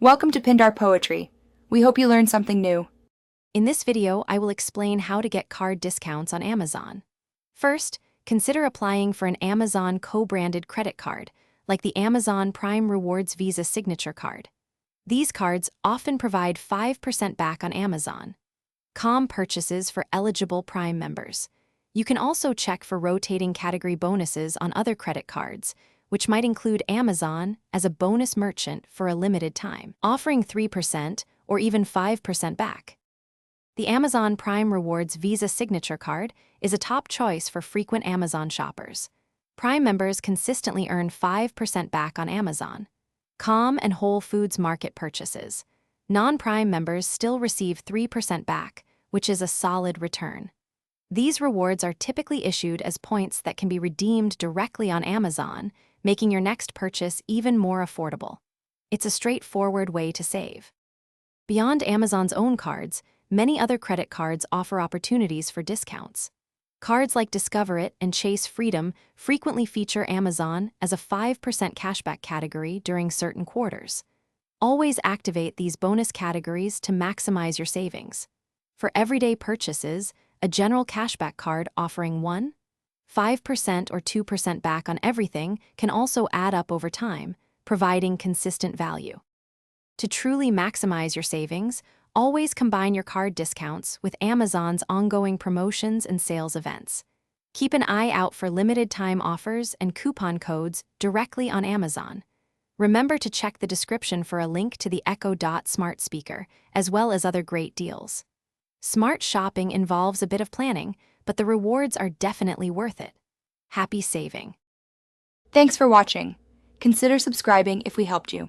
Welcome to Pindar Poetry. We hope you learned something new. In this video, I will explain how to get card discounts on Amazon. First, consider applying for an Amazon co-branded credit card, like the Amazon Prime Rewards Visa Signature Card. These cards often provide 5% back on Amazon. Purchases for eligible Prime members. You can also check for rotating category bonuses on other credit cards, which might include Amazon as a bonus merchant for a limited time, offering 3% or even 5% back. The Amazon Prime Rewards Visa Signature Card is a top choice for frequent Amazon shoppers. Prime members consistently earn 5% back on Amazon. And Whole Foods Market purchases. Non-Prime members still receive 3% back, which is a solid return. These rewards are typically issued as points that can be redeemed directly on Amazon, making your next purchase even more affordable. It's a straightforward way to save. Beyond Amazon's own cards, many other credit cards offer opportunities for discounts. Cards like Discover It and Chase Freedom frequently feature Amazon as a 5% cashback category during certain quarters. Always activate these bonus categories to maximize your savings. For everyday purchases, a general cashback card offering 5% or 2% back on everything can also add up over time, providing consistent value. To truly maximize your savings, always combine your card discounts with Amazon's ongoing promotions and sales events. Keep an eye out for limited-time offers and coupon codes directly on Amazon. Remember to check the description for a link to the Echo Dot smart speaker, as well as other great deals. Smart shopping involves a bit of planning, but the rewards are definitely worth it. Happy saving! Thanks for watching. Consider subscribing if we helped you.